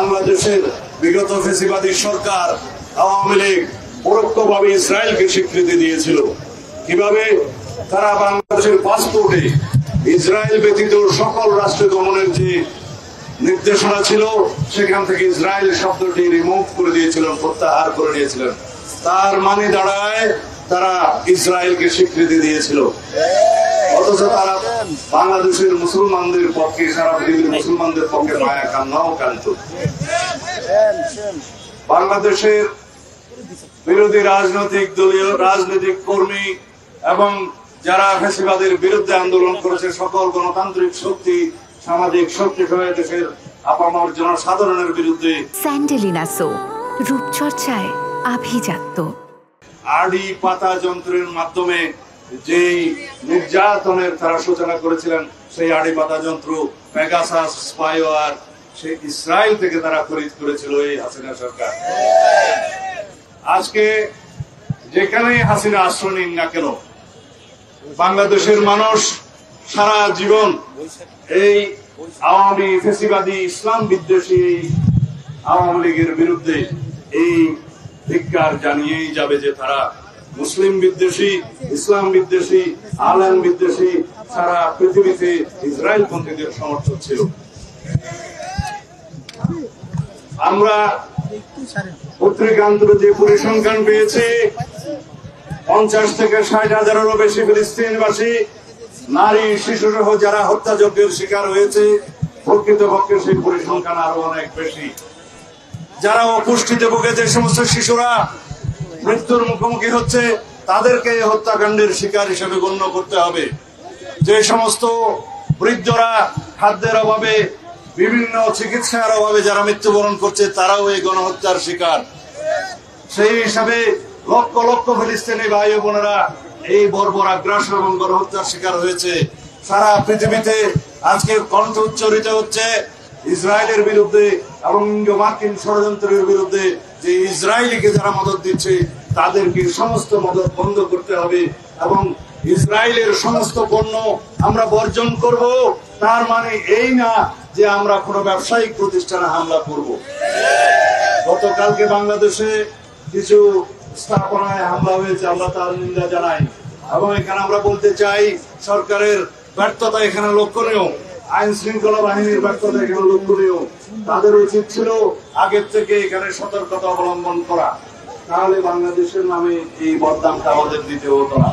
বাংলাদেশের বিগত ফ্যাসিবাদী সরকার আওয়ামী লীগ পরোক্ষভাবে ইসরায়েলকে স্বীকৃতি দিয়েছিল। কিভাবে? তারা বাংলাদেশের পাসপোর্টে ইসরায়েল ব্যতীত সকল রাষ্ট্র গমনের যে নির্দেশনা ছিল সেখান থেকে ইসরায়েল শব্দটি রিমুভ করে দিয়েছিলেন, প্রত্যাহার করে দিয়েছিলেন। তার মানে দাঁড়ায় তারা ইসরায়েলকে স্বীকৃতি দিয়েছিল, অথচ তারা বাংলাদেশের মুসলমানদের পক্ষে, সারা পৃথিবীর মুসলমানদের পক্ষে মায়া কান্নাও কান্ত। বাংলাদেশের বিরোধী রাজনৈতিক কর্মী এবং যারা ফ্যাসিবাদের বিরুদ্ধে আন্দোলন করেছে সকল গণতান্ত্রিক শক্তি, সামাজিক শক্তি হয়ে দেশের আপামর জনসাধারণের বিরুদ্ধে স্যান্ডেলিনা সো রূপচর্চায় আভিজাত্য আড়ি পাতা যন্ত্রের মাধ্যমে যেই নির্যাতনের তারা সূচনা করেছিলেন, সেই আড়ি পাতা যন্ত্র পেগাসাস স্পাইওয়ার সেই ইসরায়েল থেকে তারা খরিদ করেছিল এই হাসিনা সরকার। আজকে যেখানেই হাসিনা আশ্রয় নিন না কেন, বাংলাদেশের মানুষ সারা জীবন এই আওয়ামী ফ্যাসিবাদী ইসলাম বিদ্বেষী আওয়ামী লীগের বিরুদ্ধে এই ধিক্কার জানিয়েই যাবে যে তারা মুসলিম বিদ্বেষী, ইসলাম বিদ্বেষী, আলেম বিদ্বেষী, সারা পৃথিবীতে ইসরায়েল পন্থীদের সমর্থক ছিল। আমরা পত্রিকান্তরে যে পরিসংখ্যান পেয়েছি, 50 থেকে 60,000-এরও বেশি ফিলিস্তিনবাসী নারী শিশু সহ যারা হত্যাযজ্ঞের শিকার হয়েছে, প্রকৃতপক্ষে সেই পরিসংখ্যান আরো অনেক বেশি। যারা অপুষ্টিতে ভুগে যে সমস্ত শিশুরা মৃত্যুর মুখোমুখি হচ্ছে, তাদেরকে হত্যাকাণ্ডের শিকার হিসেবে গণ্য করতে হবে। যে সমস্ত বৃদ্ধরা খাদ্যের অভাবে, বিভিন্ন চিকিৎসার অভাবে যারা মৃত্যুবরণ করছে, তারাও এই গণহত্যার শিকার। সেই হিসাবে লক্ষ লক্ষ ফিলিস্তিনি ভাই ও বোনেরা এই বর্বর আগ্রাসন এবং গণহত্যার শিকার হয়েছে। সারা পৃথিবীতে আজকে কণ্ঠ উচ্চারিত হচ্ছে ইসরায়েলের বিরুদ্ধে এবং মার্কিন ষড়যন্ত্রের বিরুদ্ধে, যে ইসরায়েলিকে যারা মদত দিচ্ছে তাদেরকে সমস্ত মদত বন্ধ করতে হবে এবং ইসরায়েলের সমস্ত পণ্য আমরা বর্জন করব। তার মানে এই না যে আমরা কোনো ব্যবসায়িক প্রতিষ্ঠানে হামলা করব। গতকালকে বাংলাদেশে কিছু স্থাপনায় হামলা হয়েছে, আমরা তার নিন্দা জানাই এবং এখানে আমরা বলতে চাই সরকারের ব্যর্থতা এখানে লক্ষণীয়, আইন শৃঙ্খলা বাহিনীর ব্যর্থতা এখানে লক্ষণীয়। তাদের উচিত ছিল আগের থেকে এখানে সতর্কতা অবলম্বন করা, তাহলে বাংলাদেশের নামে এই বদনামটা আমাদের দিতে হতো না।